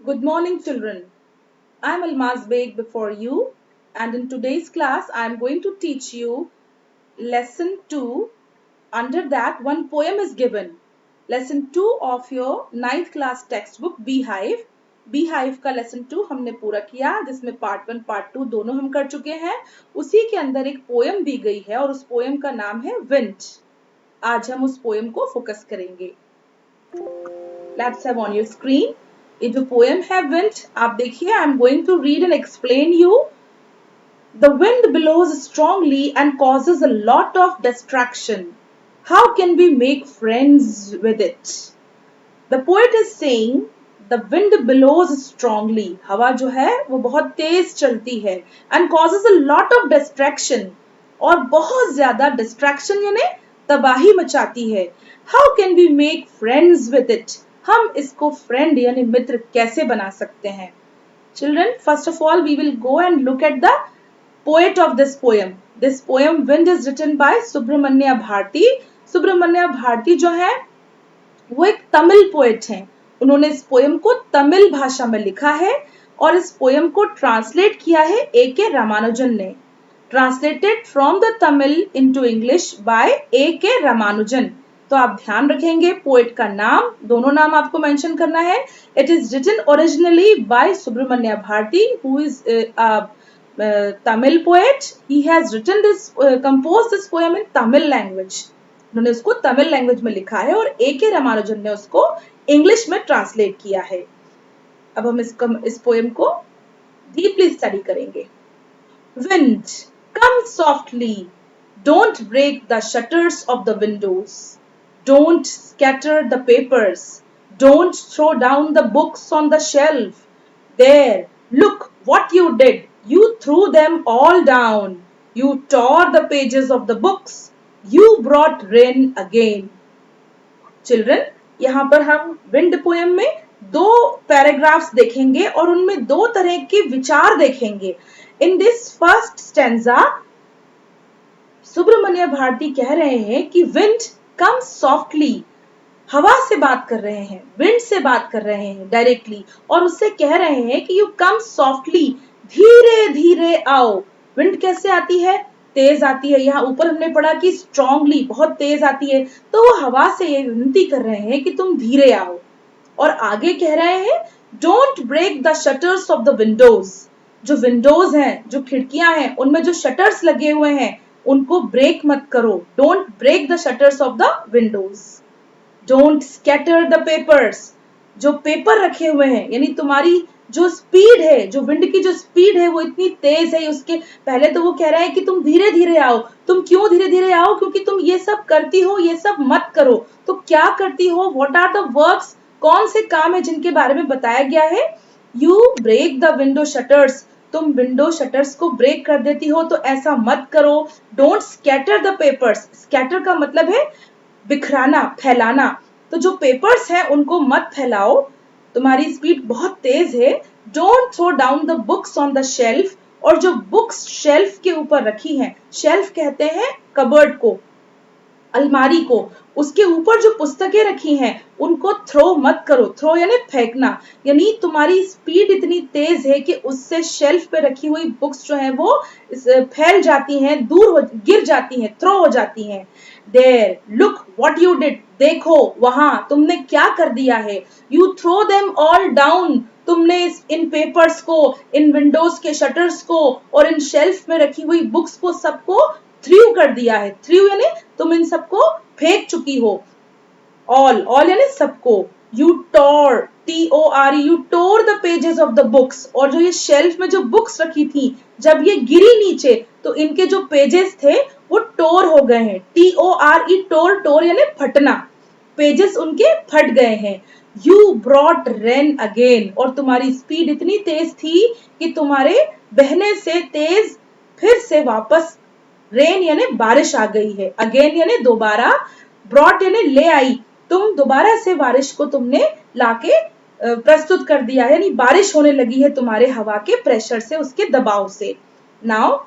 Good morning, children. I am Almaz Beg before you, and in today's class, I am going to teach you lesson 2. Under that, one poem is given. Lesson 2 of your 9th class textbook Beehive. Beehive का lesson 2 हमने पूरा किया, जिसमें part 1, part 2 दोनों हम कर चुके हैं. उसी के अंदर एक poem दी गई है और उस poem का नाम है Wind. आज हम उस poem को focus करेंगे. Let's have on your screen. ये जो poem है Wind, आप देखिए, I am going to read and explain you. The wind blows strongly and causes a lot of distraction. How can we make friends with it? The poet is saying the wind blows strongly. हवा जो है वो बहुत तेज चलती है and causes a lot of distraction. और बहुत ज्यादा distraction यानी तबाही मचाती है. How can we make friends with it? हम इसको friend यानी मित्र कैसे बना सकते हैं? Children, first of all, we will go and look at the poet of this poem. This poem Wind is written by Subramanya Bharti. Subramanya Bharti जो है वो एक तमिल पोएट हैं. उन्होंने इस पोएम को तमिल भाषा में लिखा है और इस पोएम को ट्रांसलेट किया है A.K. रामानुजन ने. Translated from the Tamil into English by A.K. Ramanujan. तो आप ध्यान रखेंगे पोएट का नाम, दोनों नाम आपको मेंशन करना है. It is written originally by Subramanya Bharati who is Tamil poet. He has written this, composed this poem in Tamil language. उन्होंने उसको तमिल लैंग्वेज में लिखा है और A.K. रामानुजन ने उसको इंग्लिश में ट्रांसलेट किया है. अब हम इस पोएम को डीपली स्टडी करेंगे. Wind, come softly. Don't break the shutters of the windows. Don't scatter the papers. Don't throw down the books on the shelf. There, look what you did. You threw them all down. You tore the pages of the books. You brought rain again. Children, यहाँ पर हम wind poem में दो paragraphs देखेंगे और उनमें दो तरह के विचार देखेंगे. In this first stanza Subramanya Bharati कह रहे हैं कि विंड कम सॉफ्टली. हवा से बात कर रहे हैं, विंड से बात कर रहे हैं डायरेक्टली और उससे कह रहे हैं कि यू कम सॉफ्टली, धीरे धीरे आओ. विंड कैसे आती है? तेज आती है. यहाँ ऊपर हमने पढ़ा कि स्ट्रांगली, बहुत तेज आती है. तो वो हवा से ये विनती कर रहे हैं कि तुम धीरे आओ. और आगे कह रहे हैं don't break the shutters of the windows. जो विंडोज हैं, जो खिड़कियां हैं, उनमें जो शटर्स लगे हुए हैं उनको ब्रेक मत करो. Don't break the shutters of the windows. Don't scatter the papers. जो पेपर रखे हुए हैं, यानी तुम्हारी जो स्पीड है, जो विंड की जो स्पीड है वो इतनी तेज है. उसके पहले तो वो कह रहा है कि तुम धीरे धीरे आओ. तुम क्यों धीरे धीरे आओ? क्योंकि तुम ये सब करती हो, ये सब मत करो. तो क्या करती हो? What are the works? कौन से काम है जिनके बारे में बताया गया है? You break the window shutters. तुम विंडो शटर्स को ब्रेक कर देती हो, तो ऐसा मत करो. Don't scatter the papers. Scatter का मतलब है बिखराना, फैलाना. तो जो पेपर्स हैं उनको मत फैलाओ, तुम्हारी स्पीड बहुत तेज है. Don't throw down the books on the shelf. और जो बुक्स शेल्फ के ऊपर रखी हैं, शेल्फ कहते हैं कबर्ड को, अलमारी को, उसके ऊपर जो पुस्तकें रखी हैं उनको थ्रो मत करो. थ्रो यानी फेंकना. यानी तुम्हारी स्पीड इतनी तेज है कि उससे शेल्फ पे रखी हुई बुक्स जो है वो फैल जाती हैं, गिर जाती हैं, थ्रो हो जाती हैं. There, look what you did. देखो वहां तुमने क्या कर दिया है. You throw them all down. तुमने इन पेपर्स को, इन विंडोज के शटर्स को और इन शेल्फ में रखी हुई बुक्स को सबको थ्रू कर दिया है. थ्रू यानी तुम इन सबको फेंक चुकी हो. ऑल यानी सबको. You tore, TORE, you tore the pages of the books. और जो ये शेल्फ में जो बुक्स रखी थी, जब ये गिरी नीचे तो इनके जो पेजेस थे वो टोर हो गए हैं. TORE, टोर, टोर यानी फटना. पेजेस उनके फट गए हैं. You brought rain again. और तुम्हारी स्पीड इतनी तेज थी कि तुम्हारे बहने से तेज फिर से वापस रेन यानी बारिश आ गई है. अगेन यानी दोबारा. ब्रॉट यानी ले आई. तुम दोबारा से बारिश को तुमने लाके प्रस्तुत कर दिया है, यानी बारिश होने लगी है तुम्हारे हवा के प्रेशर से, उसके दबाव से. नाउ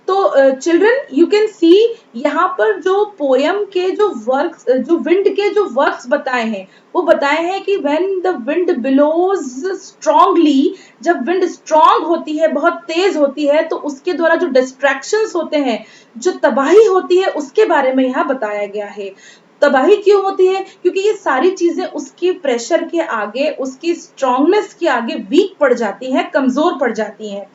तो चिल्ड्रन यू कैन सी यहाँ पर जो पोयम के जो वर्क्स, जो विंड के जो वर्क्स बताए हैं, वो बताए हैं कि when the wind blows strongly, जब विंड स्ट्रांग होती है, बहुत तेज होती है, तो उसके द्वारा जो डिस्ट्रैक्शंस होते हैं, जो तबाही होती है, उसके बारे में यहाँ बताया गया है। तबाही क्यों होती है? क्योंकि ये सारी चीजें उसकी प्रेशर के आगे, उसकी स्ट्रांगनेस के आगे वीक पड़ जाती हैं, कमजोर पड़ जाती हैं।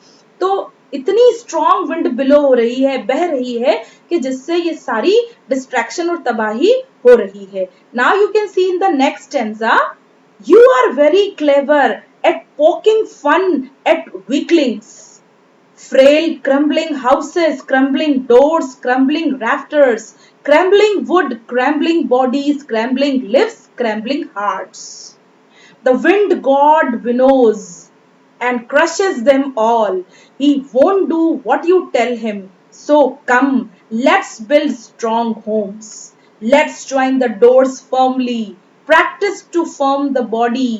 तो इतनी स्ट्रॉन्ग विंड बिलो हो रही है, बह रही है, कि जिससे ये सारी डिस्ट्रैक्शन और तबाही हो रही है। Now you can see in the next stanza, you are very clever at poking fun at weaklings, frail crumbling houses, crumbling doors, crumbling rafters, crumbling wood, crumbling bodies, crumbling lives, crumbling hearts. The wind god winnows and crushes them all. He won't do what you tell him. So come, let's build strong homes. Let's join the doors firmly. Practice to firm the body.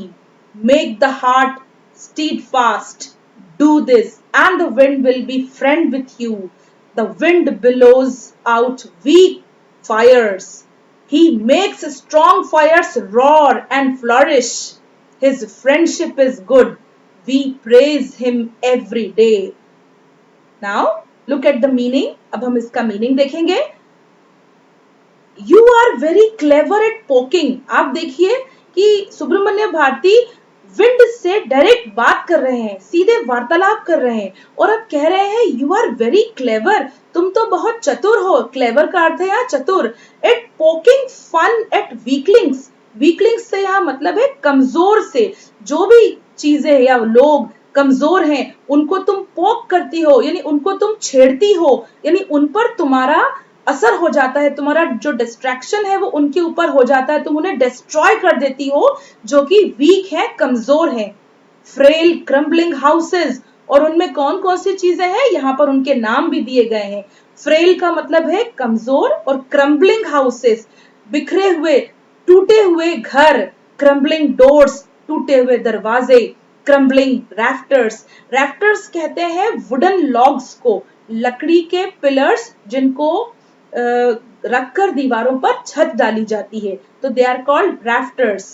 Make the heart steadfast. Do this, and the wind will be friend with you. The wind billows out weak fires. He makes strong fires roar and flourish. His friendship is good. We praise him every day. Now, look at the meaning. अब हम इसका meaning देखेंगे. You are very clever at poking. आप देखिए कि Subramanya Bharti wind से direct बात कर रहे हैं, सीधे वार्तालाप कर रहे हैं, और अब कह रहे हैं यू आर वेरी क्लेवर, तुम तो बहुत चतुर हो। क्लेवर का अर्थ है यहाँ चतुर। At poking fun at weaklings, weaklings से यहाँ मतलब है कमजोर से, जो भी चीजें या लोग कमजोर हैं उनको तुम पोक करती हो, यानी उनको तुम छेड़ती हो, यानी उन पर तुम्हारा असर हो जाता है, तुम्हारा जो डिस्ट्रैक्शन है वो उनके ऊपर हो जाता है, तुम उन्हें डिस्ट्रॉय कर देती हो जो कि वीक है, कमजोर है। फ्रेल क्रम्बलिंग हाउसेस, और उनमें कौन कौन सी चीजें हैं, यहाँ पर उनके नाम भी दिए गए हैं। फ्रेल का मतलब है कमजोर, और क्रम्बलिंग हाउसेस बिखरे हुए, टूटे हुए घर, क्रम्बलिंग डोर्स टूटे हुए दरवाजे, क्रम्बलिंग रैफ्टर्स, रैफ्टर्स कहते हैं वुडन लॉग्स को, लकड़ी के पिलर्स जिनको रखकर दीवारों पर छत डाली जाती है, तो दे आर कॉल्ड रैफ्टर्स।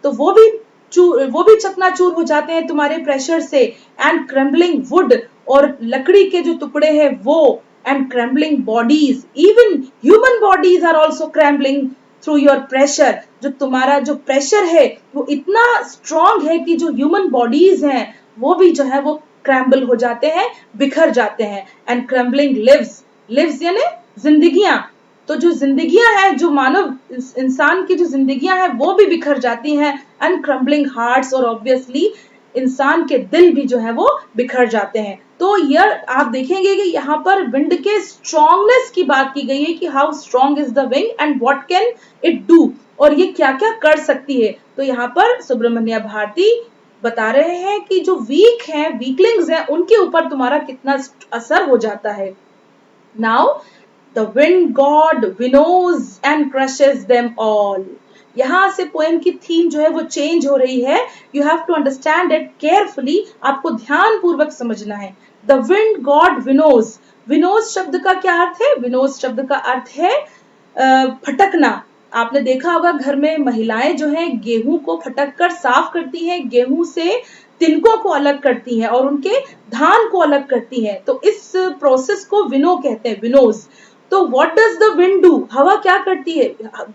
तो वो भी चकनाचूर हो जाते हैं तुम्हारे प्रेशर से। एंड क्रम्बलिंग वुड, और लकड़ी के जो टुकड़े हैं वो, and crumbling bodies, even human bodies are also crumbling through your pressure. जो तुम्हारा जो प्रेशर है वो इतना स्ट्रॉन्ग है कि जो ह्यूमन बॉडीज हैं वो भी जो है वो क्रैम्बल हो जाते हैं, बिखर जाते हैं। एंड क्रम्बलिंग लिव्स, लिव्स यानी जिंदगियां, तो जो जिंदगियां हैं, जो मानव इंसान की जो जिंदगियां हैं वो भी बिखर जाती हैं। एंड क्रम्बलिंग हार्ट्स, और ऑब्वियसली इंसान के दिल भी जो है वो बिखर जाते हैं। तो यह आप देखेंगे कि यहाँ पर विंड के स्ट्रॉन्गनेस की बात की गई है कि how strong is the wind and what can it do, और ये क्या क्या कर सकती है। तो यहाँ पर सुब्रमण्य भारती बता रहे हैं कि जो वीक हैं, वीकलिंग्स हैं, उनके ऊपर तुम्हारा कितना असर हो जाता है। Now the wind god winnows and crushes them all. यहां से पोएम की थीम जो है वो चेंज हो रही है। You have to understand it carefully, आपको ध्यान पूर्वक समझना है। The wind god winnows, winnows शब्द का क्या अर्थ है? विनोज शब्द का अर्थ है फटकना। आपने देखा होगा घर में महिलाएं जो है गेहूं को फटक कर साफ करती हैं, गेहूं से तिनकों को अलग करती हैं और उनके धान को अलग करती हैं। तो इस प्रोसेस को विनो कहते हैं, विनोज। तो what does the wind do? हवा क्या करती है?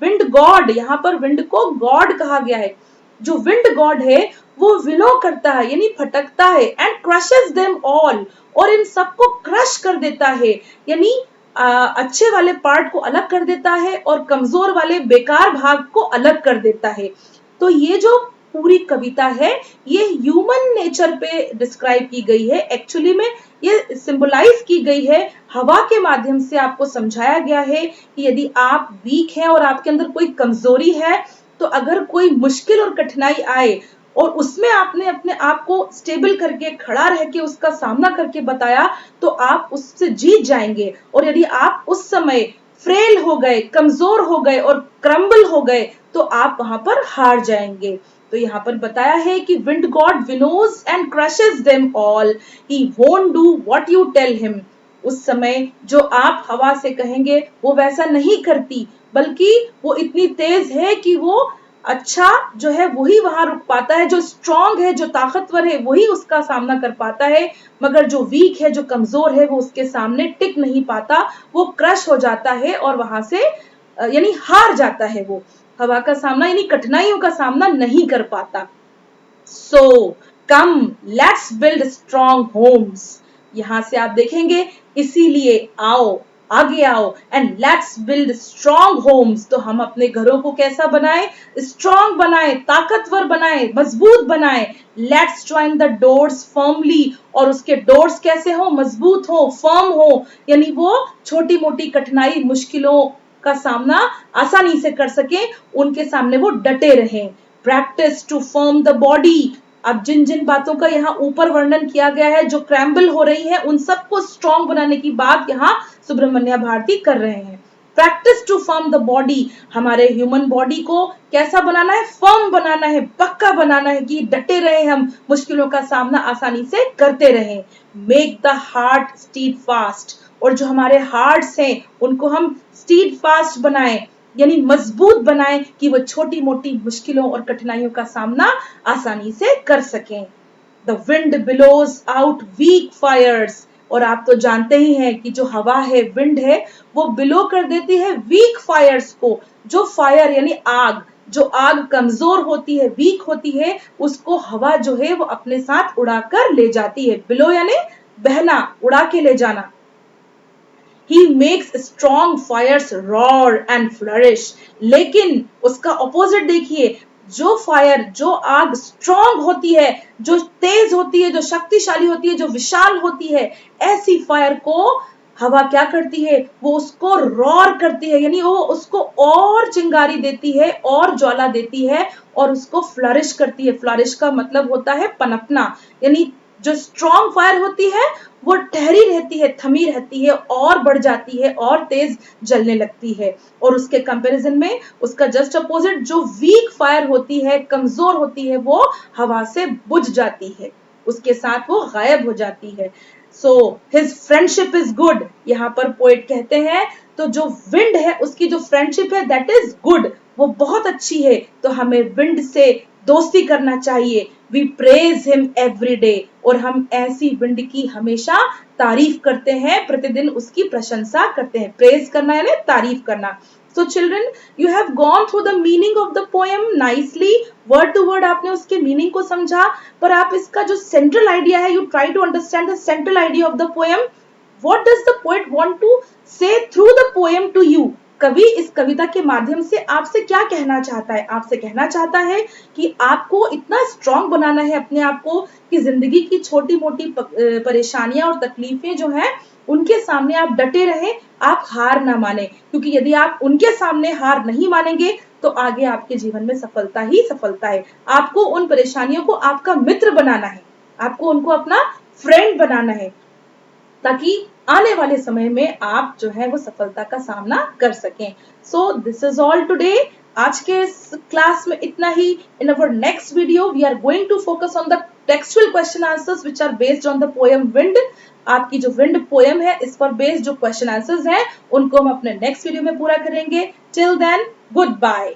विंड गॉड, यहाँ पर विंड को गॉड कहा गया है। जो विंड गॉड है वो विनो करता है, यानी फटकता है। एंड क्रशेस देम ऑल, और इन सबको क्रश कर देता है, यानी अच्छे वाले पार्ट को अलग कर देता है और कमजोर वाले बेकार भाग को अलग कर देता है। तो ये जो पूरी कविता है ये ह्यूमन नेचर पे डिस्क्राइब की गई है। एक्चुअली में ये सिंबलाइज की गई है, हवा के माध्यम से आपको समझाया गया है कि यदि आप वीक हैं और आपके अंदर कोई कमजोरी है, तो अगर कोई मुश्किल और कठिनाई आए और उसमें आपने अपने आप को स्टेबल करके खड़ा रह के उसका सामना करके बताया, तो आप उससे जीत जाएंगे। और यदि आप उस समय फ्रेल हो गए, कमजोर हो गए और क्रम्बल हो गए, तो आप वहां पर हार जाएंगे। तो यहाँ पर बताया है कि wind god winnows and crushes them all, he won't do what you tell him. उस समय जो आप हवा से कहेंगे वो वैसा नहीं करती, बल्कि वो इतनी तेज है कि वो अच्छा जो है वही वहां रुक पाता है, जो स्ट्रांग है, जो ताकतवर है वही उसका सामना कर पाता है, मगर जो वीक है, जो कमजोर है, वो उसके सामने टिक नहीं पाता, वो क्रश हो जाता है और वहां से यानी हार जाता है। वो हवा का सामना यानी कठिनाइयों का सामना नहीं कर पाता। So come let's build strong homes. यहां से आप देखेंगे, इसीलिए आओ, आगे आओ, and let's build strong homes. तो हम अपने घरों को कैसा बनाएं? स्ट्रॉन्ग बनाएं, ताकतवर बनाएं, मजबूत बनाएं। Let's join the doors firmly, और उसके डोर्स कैसे हो? मजबूत हो, फर्म हो, यानी वो छोटी मोटी कठिनाई, मुश्किलों का सामना आसानी से कर सके, उनके सामने वो डटे रहें। Practice to form the body. अब जिन जिन बातों का यहाँ ऊपर वर्णन किया गया है, जो क्रैम्बल हो रही है, उन सबको स्ट्रॉन्ग बनाने की बात यहाँ सुब्रमण्या भारती कर रहे हैं। Practice to form the body, हमारे ह्यूमन बॉडी को कैसा बनाना है? फर्म बनाना है, पक्का बनाना है कि डटे रहे, हम मुश्किलों का सामना आसानी से करते रहे। Make the heart stead fast, और जो हमारे हार्ट्स हैं उनको हम स्टीड फास्ट बनाएं, यानी मजबूत बनाएं कि वो छोटी मोटी मुश्किलों और कठिनाइयों का सामना आसानी से कर सकें। The wind blows out weak fires, और आप तो जानते ही हैं कि जो हवा है, विंड है, वो बिलो कर देती है वीक फायर्स को। जो फायर यानी आग, जो आग कमजोर होती है, वीक होती है, उसको हवा जो है वो अपने साथ उड़ाकर ले जाती है। बिलो यानी बहना, उड़ा के ले जाना। He makes strong fires roar and flourish. लेकिन उसका ऑपोजिट देखिए, जो फायर, जो आग स्ट्रांग होती है, जो तेज होती है, जो शक्तिशाली होती है, जो विशाल होती है, ऐसी फायर को हवा क्या करती है? वो उसको रॉर करती है, यानी वो उसको और चिंगारी देती है, और ज्वाला देती है, और उसको फ्लरिश करती है। फ्लरिश का मतलब होता है पनपना, यानी जो स्ट्रॉन्ग फायर होती है वो ठहरी रहती है, थमी रहती है, और बढ़ जाती है, और तेज जलने लगती है। और उसके कंपैरिजन में उसका जस्ट अपोजिट जो वीक फायर होती है, कमजोर होती है, वो हवा से बुझ जाती है, उसके साथ वो गायब हो जाती है। So his friendship is good, यहाँ पर पोएट कहते हैं, तो जो विंड है उसकी जो फ्रेंडशिप है दैट इज गुड, वो बहुत अच्छी है। तो हमें विंड से दोस्ती करना चाहिए। We praise him every day, और हम ऐसी विंड की हमेशा तारीफ करते हैं, प्रतिदिन उसकी प्रशंसा करते हैं। प्रेज करना यानी तारीफ करना। So children, you have gone through the meaning of the poem nicely, word to word आपने उसके मीनिंग को समझा, पर आप इसका जो सेंट्रल आइडिया है, you try to understand the central idea of the poem. What does the poet want to say through the poem to you? कवि इस कविता के माध्यम से आपसे क्या कहना चाहता है? आपसे कहना चाहता है कि आपको इतना स्ट्रांग बनाना है अपने आप को, कि जिंदगी की छोटी मोटी परेशानियां और तकलीफें जो हैं, उनके सामने आप डटे रहें, आप हार ना माने, क्योंकि यदि आप उनके सामने हार नहीं मानेंगे तो आगे आपके जीवन में सफलता ही सफलता है। आपको उन परेशानियों को आपका मित्र बनाना है, आपको उनको अपना फ्रेंड बनाना है, ताकि आने वाले समय में आप जो है वो सफलता का सामना कर सकें। So this is all today. आज के इस क्लास में इतना ही। In our next video we are going to focus on the textual question answers which are based on the poem wind. आपकी जो विंड पोएम है, इस पर बेस्ड जो क्वेश्चन आंसर्स हैं, उनको हम अपने नेक्स्ट वीडियो में पूरा करेंगे। Till then, good bye.